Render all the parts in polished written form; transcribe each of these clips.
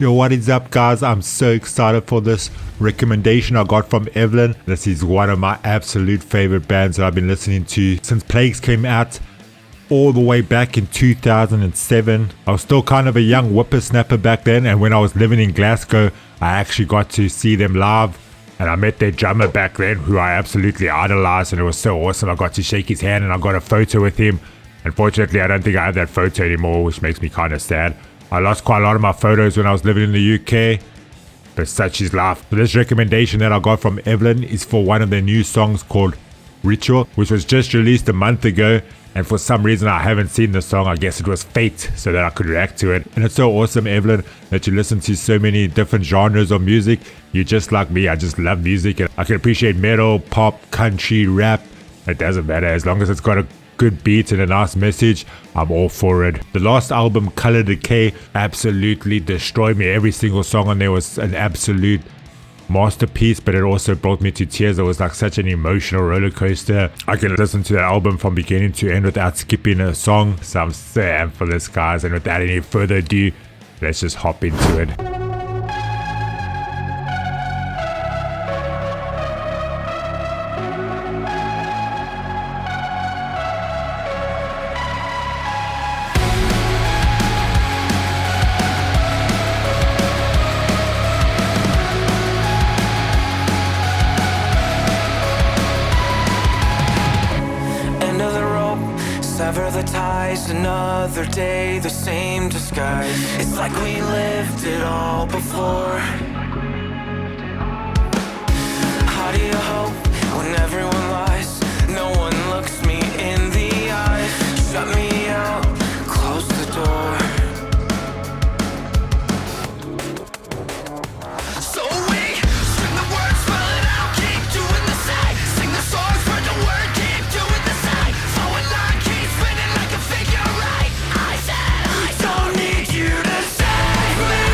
Yo, what is up, guys? I'm so excited for this recommendation I got from Evelyn. This is one of my absolute favorite bands that I've been listening to since Plagues came out all the way back in 2007. I was still kind of a young whippersnapper back then, and when I was living in Glasgow, I actually got to see them live. And I met their drummer back then, who I absolutely idolized, and it was so awesome. I got to shake his hand and I got a photo with him. Unfortunately, I don't think I have that photo anymore, which makes me kind of sad. I lost quite a lot of my photos when I was living in the UK, but such is life. This recommendation that I got from Evelyn is for one of their new songs called Ritual, which was just released a month ago, and for some reason I haven't seen the song. I guess it was fate so that I could react to it. And it's so awesome, Evelyn, that you listen to so many different genres of music. You're just like me. I just love music, and I can appreciate metal, pop, country, rap. It doesn't matter as long as it's got a good beat and a nice message. I'm all for it. The last album, Color Decay, absolutely destroyed me. Every single song on there was an absolute masterpiece, but it also brought me to tears. It was like such an emotional roller coaster. I can listen to the album from beginning to end without skipping a song. So I'm so amped for this, guys, and without any further ado, let's just hop into it. Sever the ties, another day, the same disguise. It's like we lived it all before. How do you hope when everyone lies? No one looks me in the eyes. Shut me out, close the door. So we sing the words, spell it out, keep doing the same. Sing the songs, spread the word, keep doing the same. Forward line, keep spinning like a figure eight. I said I don't need you to save me.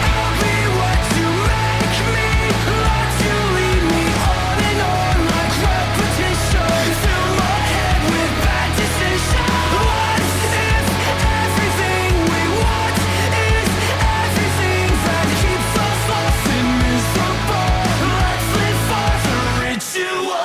I'll be what you make me. Let you lead me on and on like repetition. Fill my head with bad decisions. What if everything we want is everything that keeps us lost and miserable? Let's live for the ritual.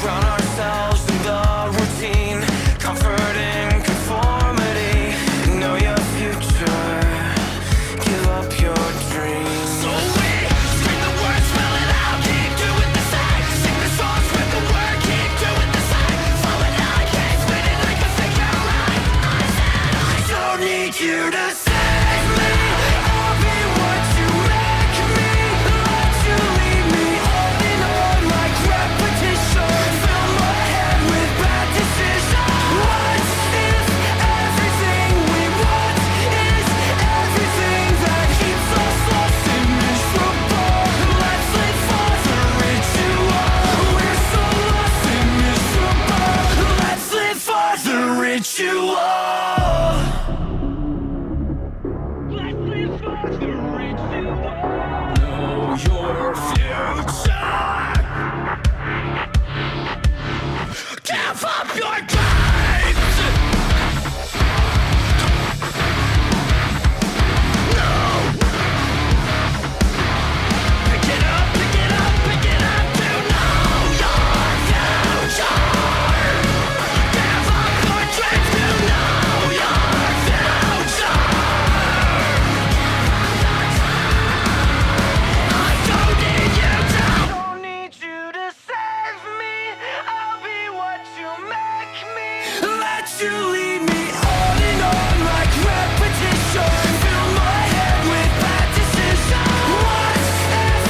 Drown ourselves in the routine, comfort in conformity. Know your future, give up your dreams. So we scream the words, spell it out, keep doing the same. Sing the song, spread the word, keep doing the same. Forward line, keep spinning like a figure eight. I said I don't need you to save me. I'll be what you make me. Let you lead me on and on like repetition. Fill my head with bad decisions. What if everything we want is everything that keeps us lost and miserable? Let's live for the ritual. We're so lost and miserable. Let's live for the ritual. Let's live for the ritual. Know your future. Give up your dreams. No. Pick it up, pick it up, pick it up to know your future. Give up your dreams to know your future. I don't need you to. Don't need you to save me. I'll be what you make me. Let you lead me on and on like repetition. Fill my head with bad decisions. What if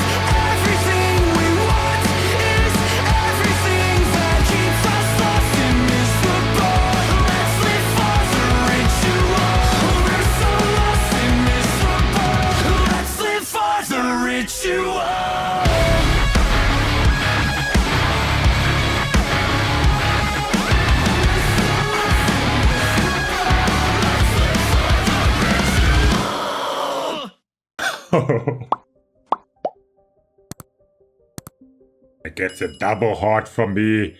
everything we want is everything that keeps us lost and miserable? Let's live for the ritual. We're so lost and miserable. Let's live for the ritual. It gets a double heart from me.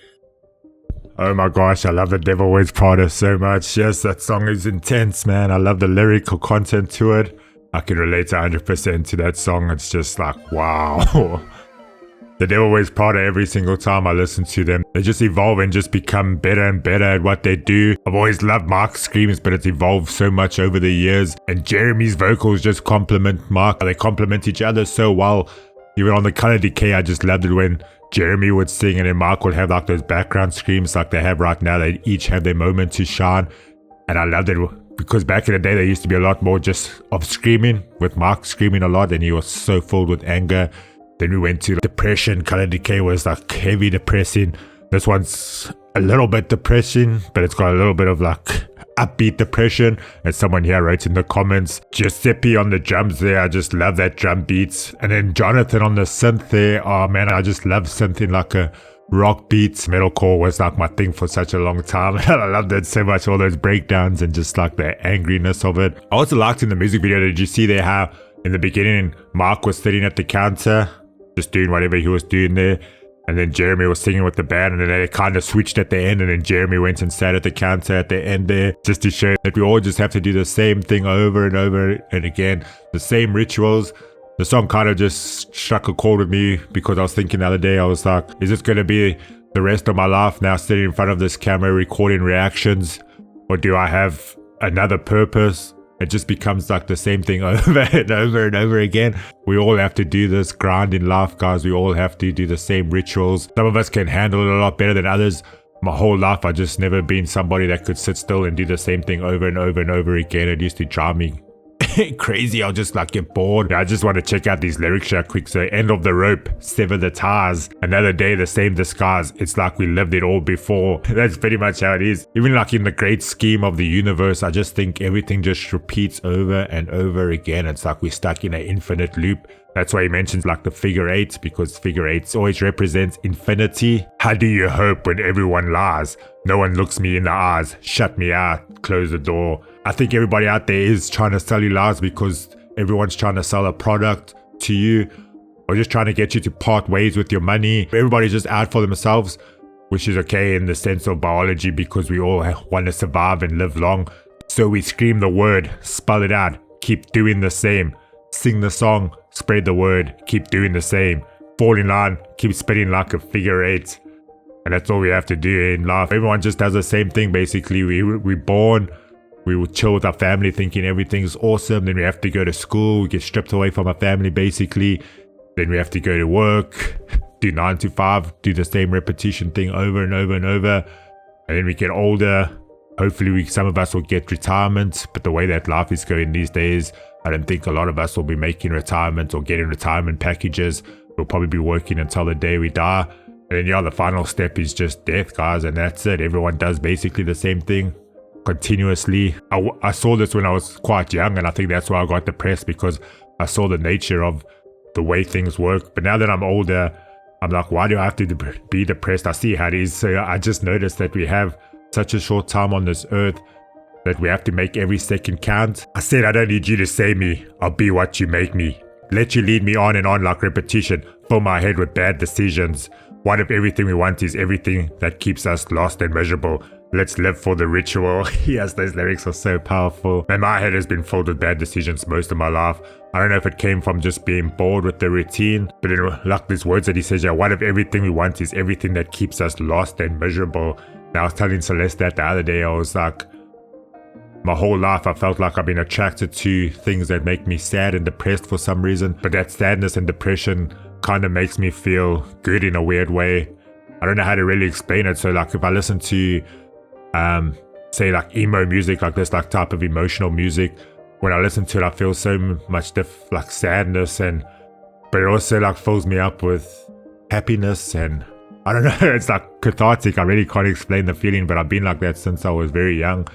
Oh my gosh, I love The Devil Wears Prada so much. Yes, that song is intense, man. I love the lyrical content to it. I can relate 100% to that song. It's just like, wow. The Devil Wears Prada, every single time I listen to them, they just evolve and just become better and better at what they do. I've always loved Mark's screams, but it's evolved so much over the years. And Jeremy's vocals just complement Mark. They complement each other so well. Even on the Color Decay, I just loved it when Jeremy would sing and then Mark would have like those background screams like they have right now. They each have their moment to shine. And I loved it because back in the day, there used to be a lot more just of screaming, with Mark screaming a lot and he was so filled with anger. Then we went to depression. Color Decay was like heavy depressing. This one's a little bit depressing, but it's got a little bit of like upbeat depression. And someone here wrote in the comments, Giuseppe on the drums there, I just love that drum beats. And then Jonathan on the synth there, oh man, I just love something like a rock beats. Metalcore was like my thing for such a long time. I loved it so much, all those breakdowns and just like the angriness of it. I also liked in the music video, did you see there how in the beginning Mark was sitting at the counter just doing whatever he was doing there, and then Jeremy was singing with the band, and then they kind of switched at the end, and then Jeremy went and sat at the counter at the end there, just to show that we all just have to do the same thing over and over and again, the same rituals. The song kind of just struck a chord with me because I was thinking the other day, I was like, is this going to be the rest of my life now, sitting in front of this camera recording reactions, or do I have another purpose? It just becomes like the same thing over and over and over again. We all have to do this grind in life, guys. We all have to do the same rituals. Some of us can handle it a lot better than others. My whole life, I just never been somebody that could sit still and do the same thing over and over and over again. It used to drive me crazy. I'll just like get bored. I just want to check out these lyrics real quick. So, end of the rope, sever the ties, another day the same disguise. It's like we lived it all before. That's pretty much how it is. Even like in the great scheme of the universe, I just think everything just repeats over and over again. It's like we're stuck in an infinite loop. That's why he mentions like the figure eight, because figure eight always represents infinity. How do you hope when everyone lies? No one looks me in the eyes. Shut me out. Close the door. I think everybody out there is trying to sell you lies because everyone's trying to sell a product to you or just trying to get you to part ways with your money. Everybody's just out for themselves, which is okay in the sense of biology because we all want to survive and live long. So we scream the word, spell it out, keep doing the same. Sing the song, spread the word, keep doing the same. Fall in line, keep spinning like a figure eight. And that's all we have to do in life. Everyone just does the same thing basically. We're born, we will chill with our family thinking everything's awesome. Then we have to go to school, we get stripped away from our family basically. Then we have to go to work, do 9 to 5, do the same repetition thing over and over and over. And then we get older. Hopefully some of us will get retirement. But the way that life is going these days, I don't think a lot of us will be making retirement or getting retirement packages. We'll probably be working until the day we die. And then, yeah, the final step is just death, guys. And that's it. Everyone does basically the same thing continuously. I saw this when I was quite young, and I think that's why I got depressed, because I saw the nature of the way things work. But now that I'm older, I'm like, why do I have to be depressed? I see how it is. So I just noticed that we have such a short time on this earth that we have to make every second count. I said, I don't need you to save me. I'll be what you make me. Let you lead me on and on like repetition. Fill my head with bad decisions. What if everything we want is everything that keeps us lost and miserable? Let's live for the ritual. Yes, those lyrics are so powerful. And my head has been filled with bad decisions most of my life. I don't know if it came from just being bored with the routine, but then like these words that he says, yeah, what if everything we want is everything that keeps us lost and miserable? And I was telling Celeste that the other day, I was like, my whole life I felt like I've been attracted to things that make me sad and depressed for some reason, but that sadness and depression kind of makes me feel good in a weird way. I don't know how to really explain it. So like if I listen to say like emo music, like this like type of emotional music, when I listen to it I feel so much like sadness, but it also like fills me up with happiness, and I don't know, it's like cathartic. I really can't explain the feeling, but I've been like that since I was very young.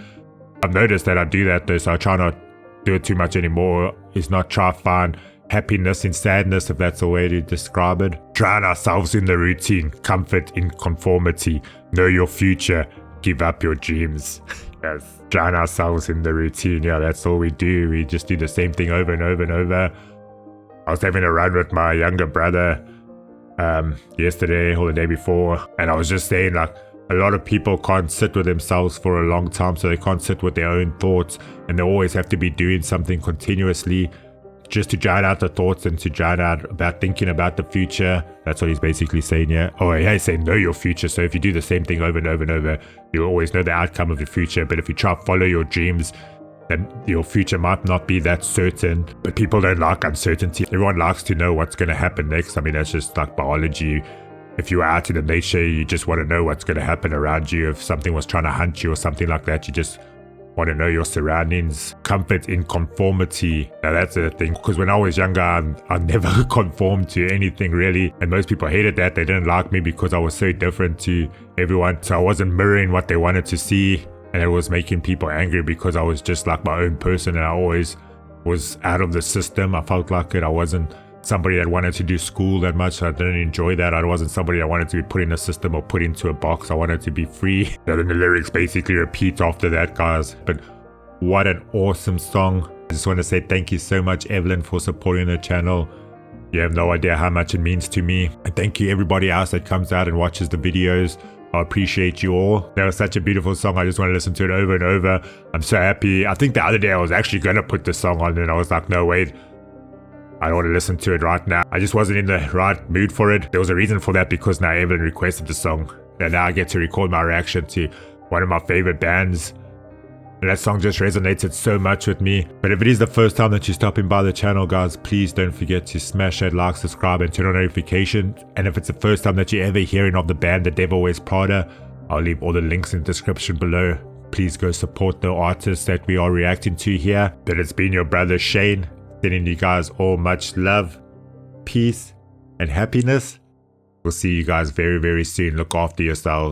I've noticed that I do that though, so I try not do it too much anymore. It's not try to find happiness in sadness, if that's a way to describe it. Drown ourselves in the routine, comfort in conformity, know your future, give up your dreams. Yes, drown ourselves in the routine. Yeah, that's all we do. We just do the same thing over and over and over. I was having a run with my younger brother yesterday or the day before, and I was just saying like a lot of people can't sit with themselves for a long time, so they can't sit with their own thoughts, and they always have to be doing something continuously just to drown out the thoughts and to drown out about thinking about the future. That's what he's basically saying here. Oh yeah, he's saying know your future. So if you do the same thing over and over and over, you'll always know the outcome of your future. But if you try to follow your dreams, then your future might not be that certain. But people don't like uncertainty. Everyone likes to know what's going to happen next. I mean, that's just like biology. If you're out in the nature, you just want to know what's going to happen around you. If something was trying to hunt you or something like that, you just want to know your surroundings. Comfort in conformity. Now that's the thing, because when I was younger, I never conformed to anything really, and most people hated that. They didn't like me because I was so different to everyone, so I wasn't mirroring what they wanted to see, and it was making people angry because I was just like my own person, and I always was out of the system. I felt like it. I wasn't somebody that wanted to do school that much. I didn't enjoy that. I wasn't somebody that wanted to be put in a system or put into a box. I wanted to be free. And then the lyrics basically repeat after that, guys. But what an awesome song. I just want to say thank you so much, Evelyn, for supporting the channel. You have no idea how much it means to me. And thank you everybody else that comes out and watches the videos. I appreciate you all. That was such a beautiful song. I just want to listen to it over and over. I'm so happy. I think the other day I was actually going to put the song on, and I was like, no, wait, I don't want to listen to it right now. I just wasn't in the right mood for it. There was a reason for that, because now Evelyn requested the song, and now I get to record my reaction to one of my favorite bands. And that song just resonated so much with me. But if it is the first time that you're stopping by the channel, guys, please don't forget to smash that like, subscribe, and turn on notifications. And if it's the first time that you're ever hearing of the band The Devil Wears Prada, I'll leave all the links in the description below. Please go support the artists that we are reacting to here. But it's been your brother Shane, sending you guys all much love, peace, and happiness. We'll see you guys very, very soon. Look after yourselves.